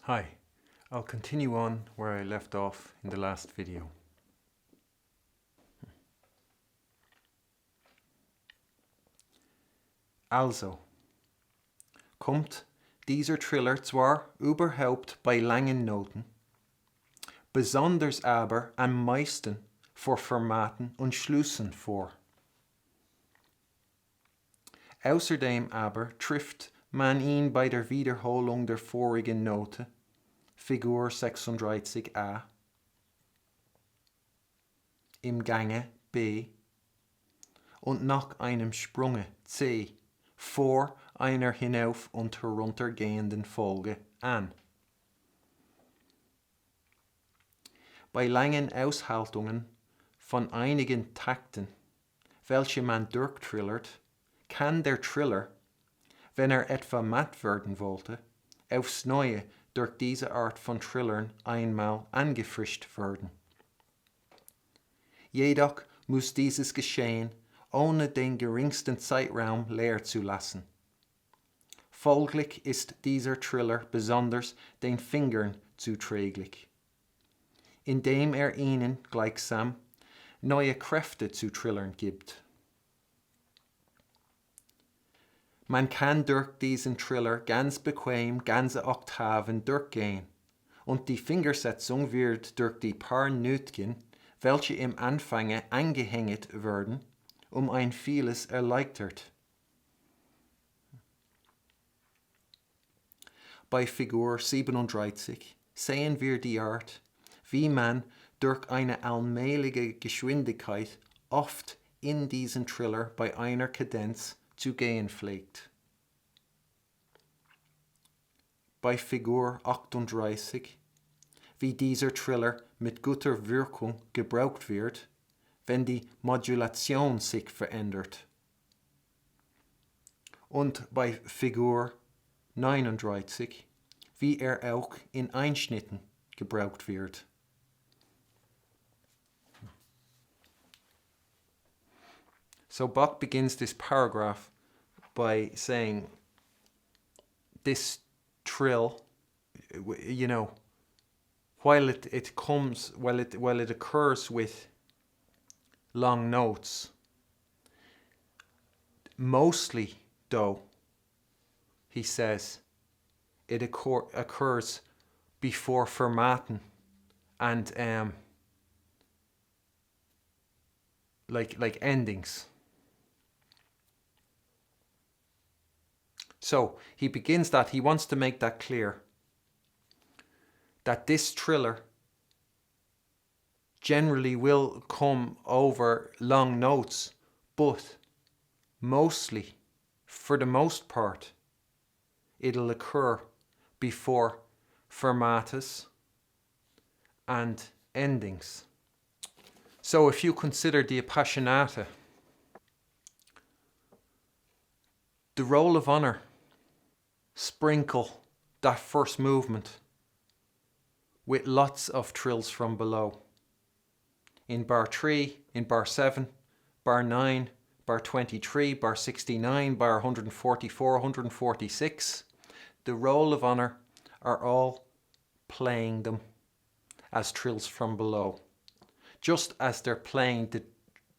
Hi, I'll continue on where I left off in the last video. Also, kommt dieser Triller zwar überhaupt bei langen Noten, besonders aber am meisten vor Fermaten und Schlüssen vor. Außerdem aber trifft man ihn bei der Wiederholung der vorigen Note, Figur 36a, im Gange B und nach einem Sprunge C vor einer hinauf- und heruntergehenden Folge an. Bei langen Aushaltungen von einigen Takten, welche man durchtrillert, kann der Triller, wenn etwa matt werden wollte, aufs Neue durch diese Art von Trillern einmal angefrischt werden. Jedoch muss dieses geschehen, ohne den geringsten Zeitraum leer zu lassen. Folglich ist dieser Triller besonders den Fingern zuträglich, indem ihnen gleichsam neue Kräfte zu trillern gibt. Man kann durch diesen Triller ganz bequem ganze Oktaven durchgehen und die Fingersetzung wird durch die paar Nötchen, welche im Anfange angehängt werden, ein vieles erleichtert. Bei Figur 37 sehen wir die Art, wie man durch eine allmähliche Geschwindigkeit oft in diesen Triller bei einer Kadenz zu gehen pflegt. Bei Figur 38, wie dieser Triller mit guter Wirkung gebraucht wird, wenn die Modulation sich verändert. Und bei Figur 39, wie auch in Einschnitten gebraucht wird. So Bach begins this paragraph by saying this trill, while it occurs with long notes, mostly though, he says, it occurs before Fermaten and like endings. So he begins that, he wants to make that clear, that this triller generally will come over long notes, but mostly, for the most part, it'll occur before fermatas and endings. So if you consider the Appassionata, the roll of honor, sprinkle that first movement with lots of trills from below. In bar 3, in bar 7, bar 9, bar 23, bar 69, bar 144, 146, the roll of honor are all playing them as trills from below, just as they're playing the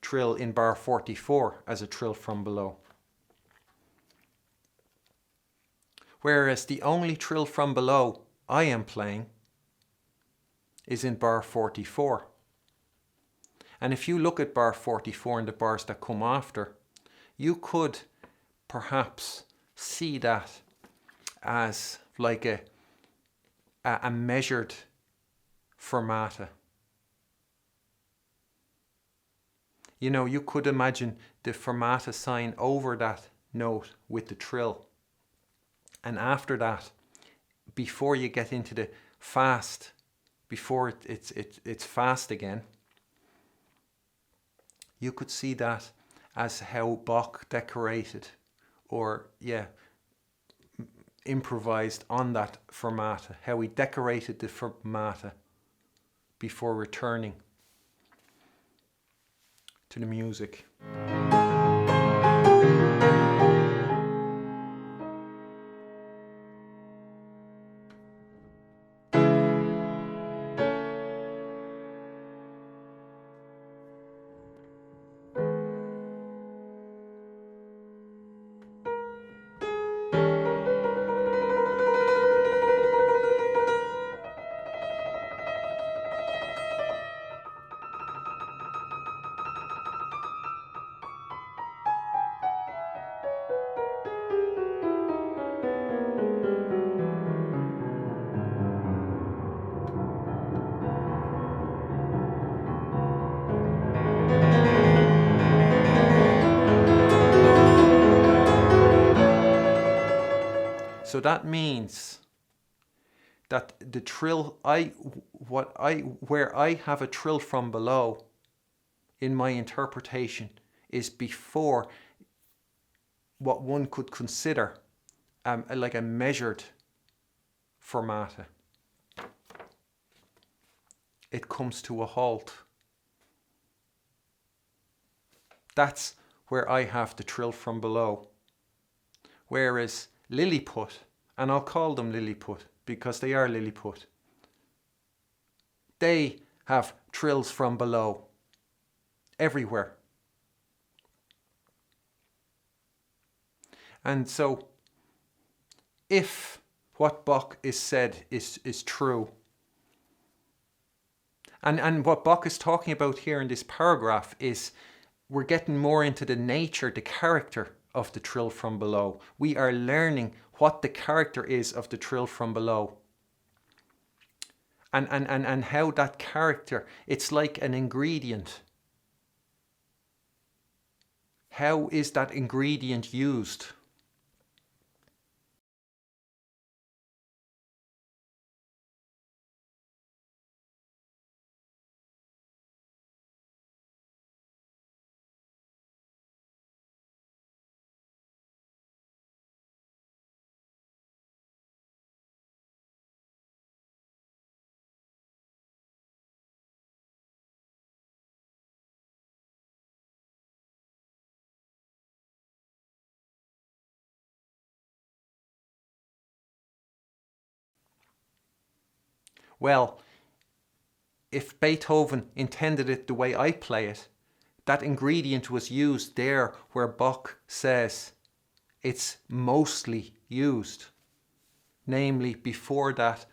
trill in bar 44 as a trill from below. Whereas the only trill from below I am playing is in bar 44. And if you look at bar 44 and the bars that come after, you could perhaps see that as like a measured fermata. You could imagine the fermata sign over that note with the trill. And after that, before you get into the fast, before it's fast again, you could see that as how Bach decorated or improvised on that fermata, how he decorated the fermata before returning to the music. So that means that the trill where I have a trill from below in my interpretation is before what one could consider like a measured fermata. It comes to a halt. That's where I have the trill from below. Whereas Lilliput, and I'll call them Lilliput because they are Lilliput, they have trills from below everywhere. And so if what Bach is said is true, and what Bach is talking about here in this paragraph is we're getting more into the nature, the character of the trill from below. We are learning what the character is of the trill from below. And how that character, it's like an ingredient. How is that ingredient used? Well, if Beethoven intended it the way I play it, that ingredient was used there where Bach says it's mostly used. Namely, before that,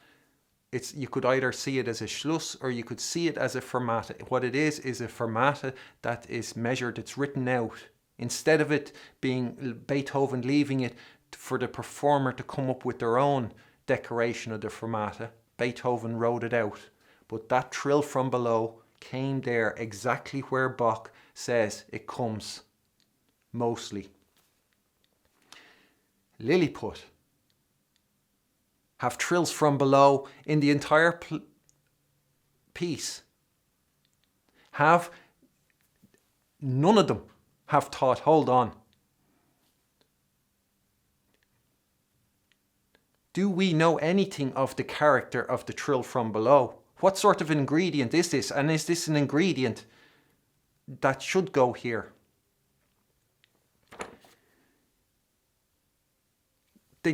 you could either see it as a Schluss or you could see it as a fermata. What it is a fermata that is measured, it's written out. Instead of it being Beethoven leaving it for the performer to come up with their own decoration of the fermata, Beethoven wrote it out. But that trill from below came there exactly where Bach says it comes, mostly. Lilliput have trills from below in the entire piece. None of them have thought, hold on. Do we know anything of the character of the trill from below? What sort of ingredient is this? And is this an ingredient that should go here? They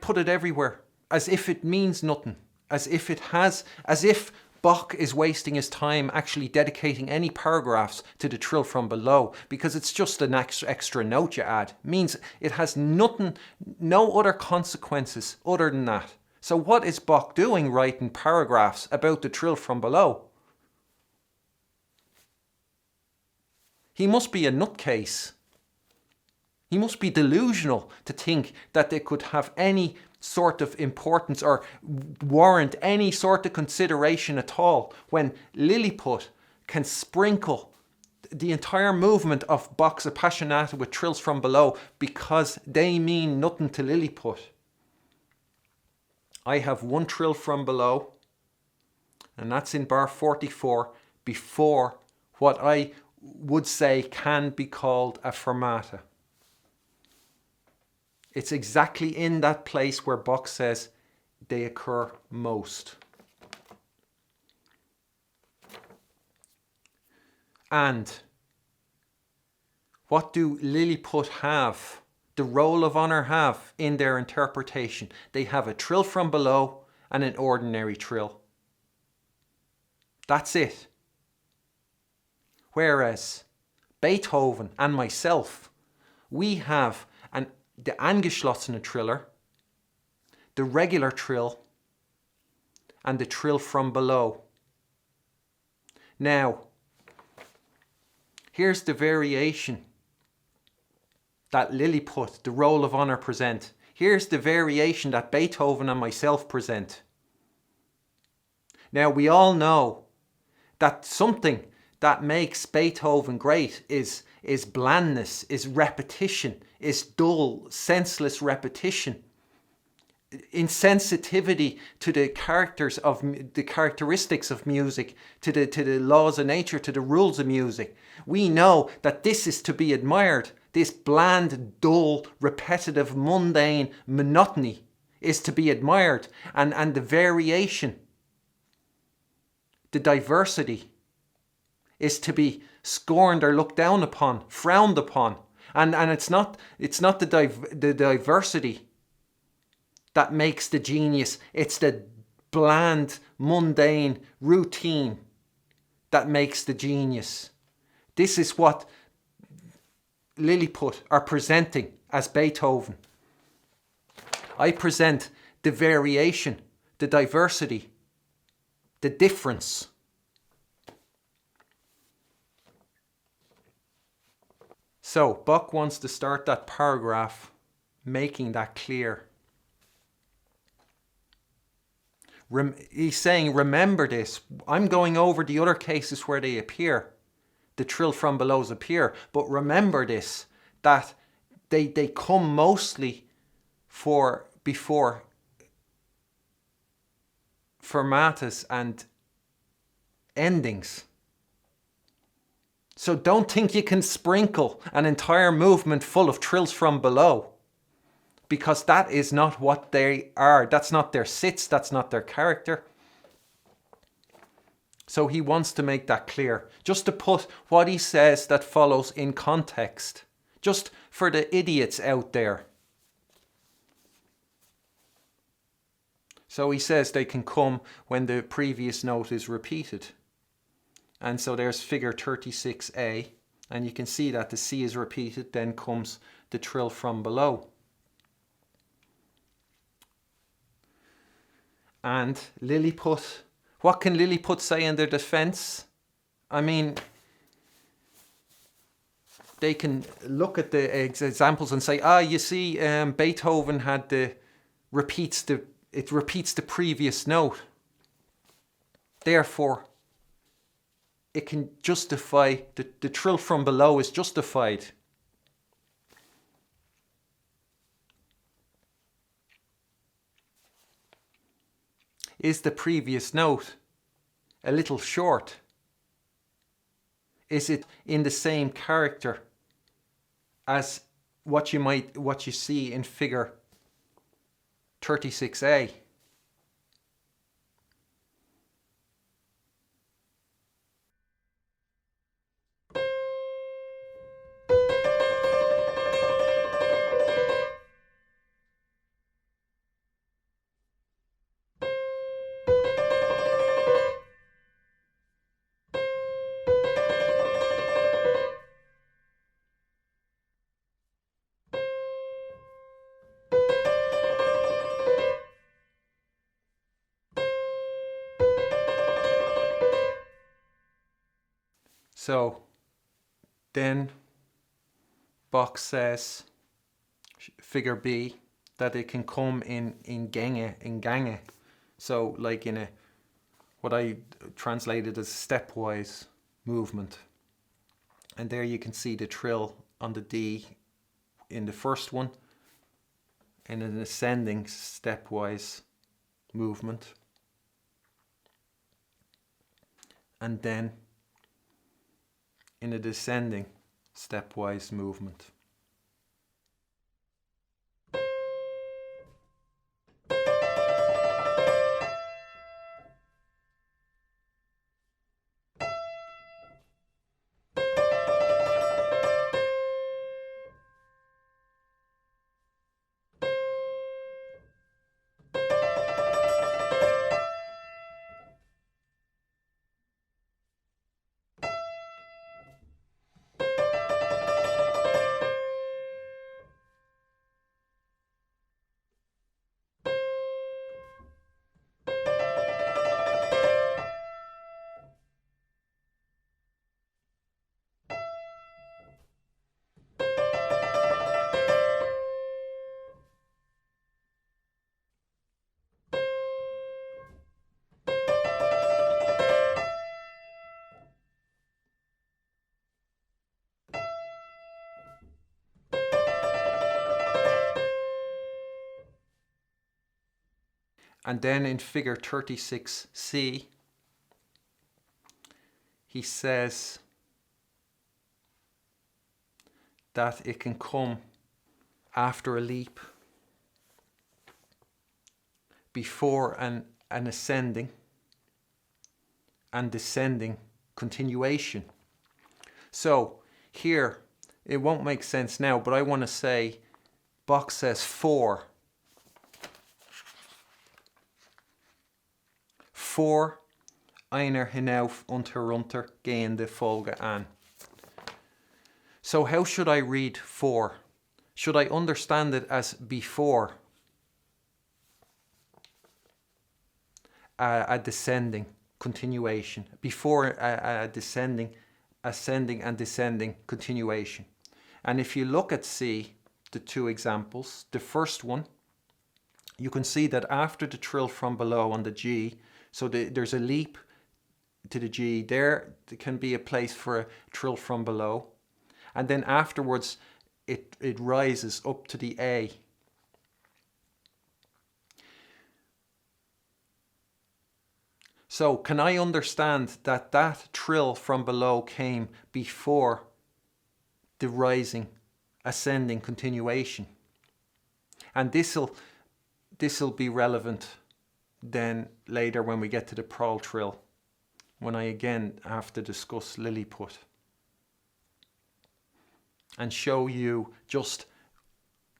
put it everywhere, as if it means nothing, as if Bach is wasting his time actually dedicating any paragraphs to the trill from below, because it's just an extra note you add. It means it has nothing, no other consequences other than that. So what is Bach doing writing paragraphs about the trill from below? He must be a nutcase. He must be delusional to think that they could have any sort of importance or warrant any sort of consideration at all when Lilliput can sprinkle the entire movement of Bach's Appassionata with trills from below because they mean nothing to Lilliput. I have one trill from below, and that's in bar 44 before what I would say can be called a fermata. It's exactly in that place where Bach says they occur most. And what do Lilliput have, the roll of honour have in their interpretation? They have a trill from below and an ordinary trill. That's it. Whereas Beethoven and myself, we have the angeschlossene triller, the regular trill, and the trill from below. Now, here's the variation that Lilliput, the roll of honour, present. Here's the variation that Beethoven and myself present. Now, we all know that something that makes Beethoven great is blandness, is repetition, is dull, senseless repetition. insensitivity to the the characteristics of music, to the laws of nature, to the rules of music. We know that this is to be admired. This bland, dull, repetitive, mundane monotony is to be admired, and the variation, the diversity, is to be scorned or looked down upon, frowned upon. And it's not the diversity that makes the genius. It's the bland, mundane routine that makes the genius. This is what Lilliput are presenting as Beethoven. I present the variation, the diversity, the difference. So Bach wants to start that paragraph making that clear. He's saying, remember this. I'm going over the other cases where they appear. The trill from belows appear. But remember this, that they come mostly before fermatas and endings. So don't think you can sprinkle an entire movement full of trills from below, because that is not what they are. That's not their sits, that's not their character. So he wants to make that clear, just to put what he says that follows in context, just for the idiots out there. So he says they can come when the previous note is repeated. And so there's figure 36A, and you can see that the C is repeated, then comes the trill from below. And Lilliput, what can Lilliput say in their defense? I mean, they can look at the examples and say, you see, Beethoven had it repeats the previous note. Therefore, it can justify, the trill from below is justified. Is the previous note a little short? Is it in the same character as what you see in figure 36A? So then Bach says, figure B, that it can come in gange. So like in what I translated as stepwise movement. And there you can see the trill on the D in the first one, in an ascending stepwise movement. And then in a descending stepwise movement. And then in figure 36C, he says that it can come after a leap, before an ascending and descending continuation. So here, it won't make sense now, but I want to say Bach says 4. 4 einer hinauf und herunter gehende Folge an. So how should I read 4? Should I understand it as before a descending continuation, before a descending, ascending and descending continuation? And if you look at C, the two examples, the first one, you can see that after the trill from below on the G, so there's a leap to the G, there can be a place for a trill from below. And then afterwards, it rises up to the A. So can I understand that that trill from below came before the rising, ascending continuation? And this'll be relevant then later when we get to the prol trill, when I again have to discuss Lilliput and show you just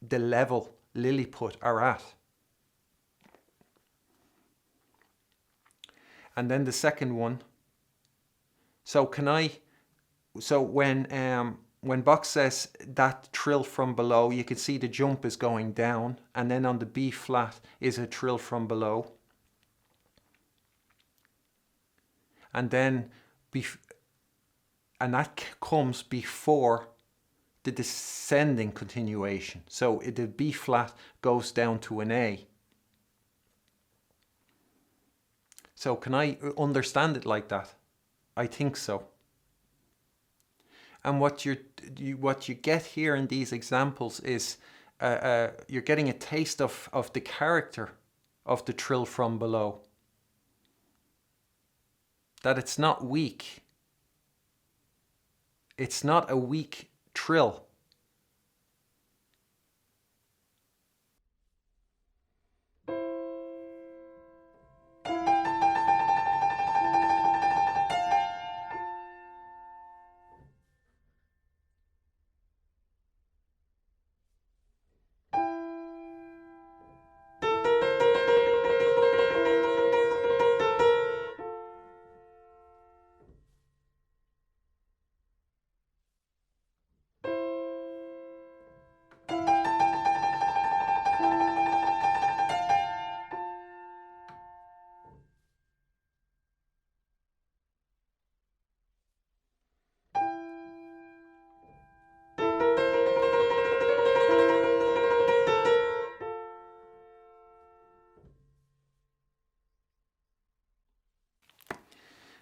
the level Lilliput are at. And then the second one, so when Bach says that trill from below, you can see the jump is going down, and then on the B flat is a trill from below. And then, and that comes before the descending continuation. So the B flat goes down to an A. So can I understand it like that? I think so. And what you get here in these examples is you're getting a taste of the character of the trill from below. That it's not weak. It's not a weak trill.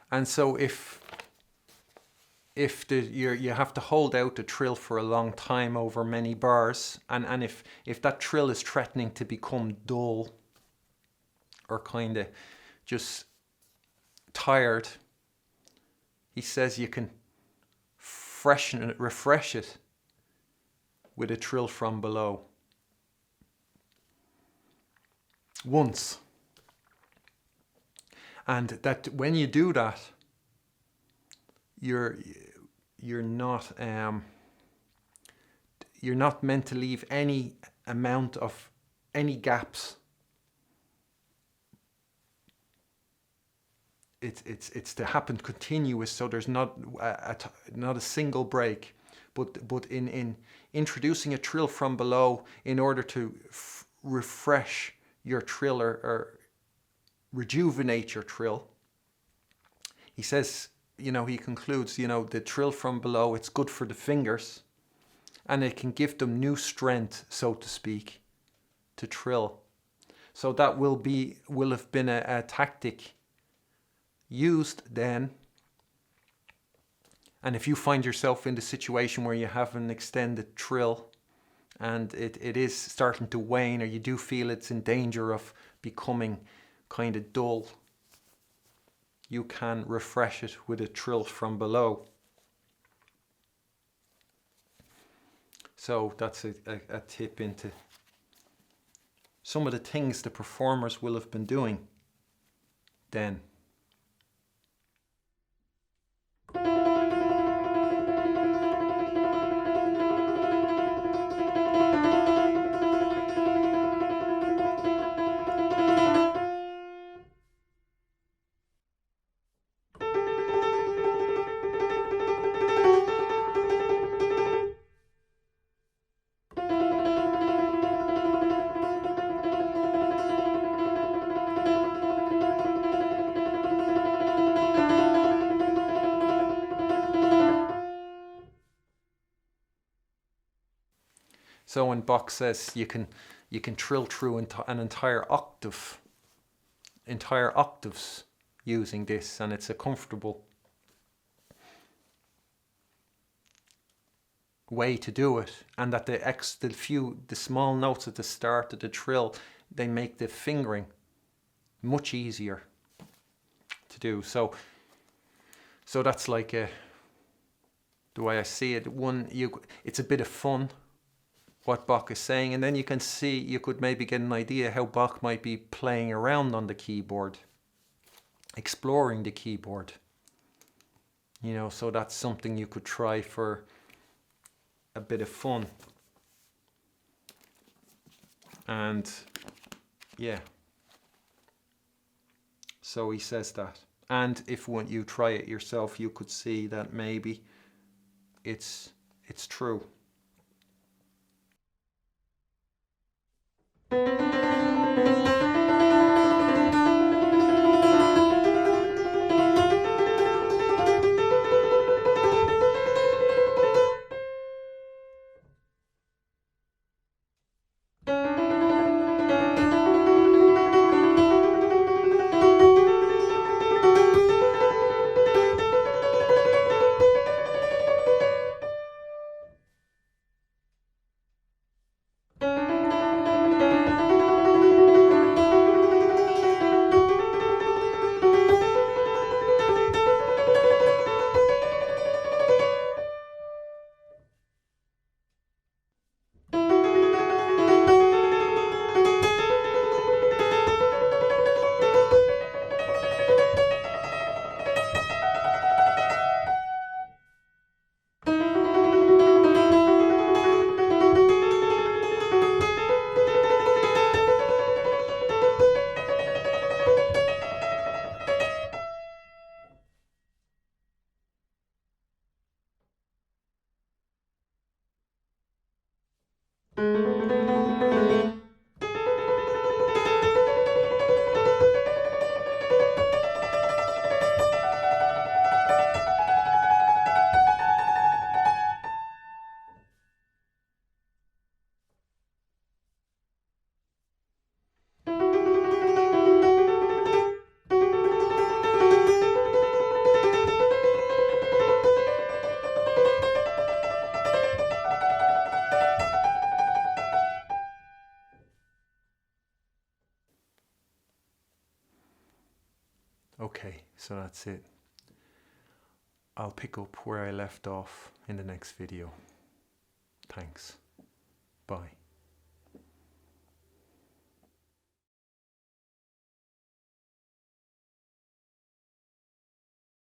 And so if you have to hold out the trill for a long time over many bars, and if that trill is threatening to become dull or kind of just tired, he says you can freshen it, refresh it with a trill from below once. And that when you do that, you're not meant to leave any amount of any gaps. It's to happen continuous, so there's not a single break. But in introducing a trill from below in order to refresh your trill or rejuvenate your trill, he says, he concludes, the trill from below, it's good for the fingers, and it can give them new strength, so to speak, to trill. So that will have been a tactic used then. And if you find yourself in the situation where you have an extended trill and it is starting to wane, or you do feel it's in danger of becoming kind of dull, you can refresh it with a trill from below. So that's a tip into some of the things the performers will have been doing then. So when Bach says you can trill through an entire octaves using this, and it's a comfortable way to do it, and that the small notes at the start of the trill, they make the fingering much easier to do. So that's like the way I see it. It's a bit of fun what Bach is saying, and then you could maybe get an idea how Bach might be playing around on the keyboard, exploring the keyboard, you know. So that's something you could try for a bit of fun. And yeah, so he says that, and if when you try it yourself, you could see that maybe it's true. Okay, so that's it. I'll pick up where I left off in the next video. Thanks. Bye.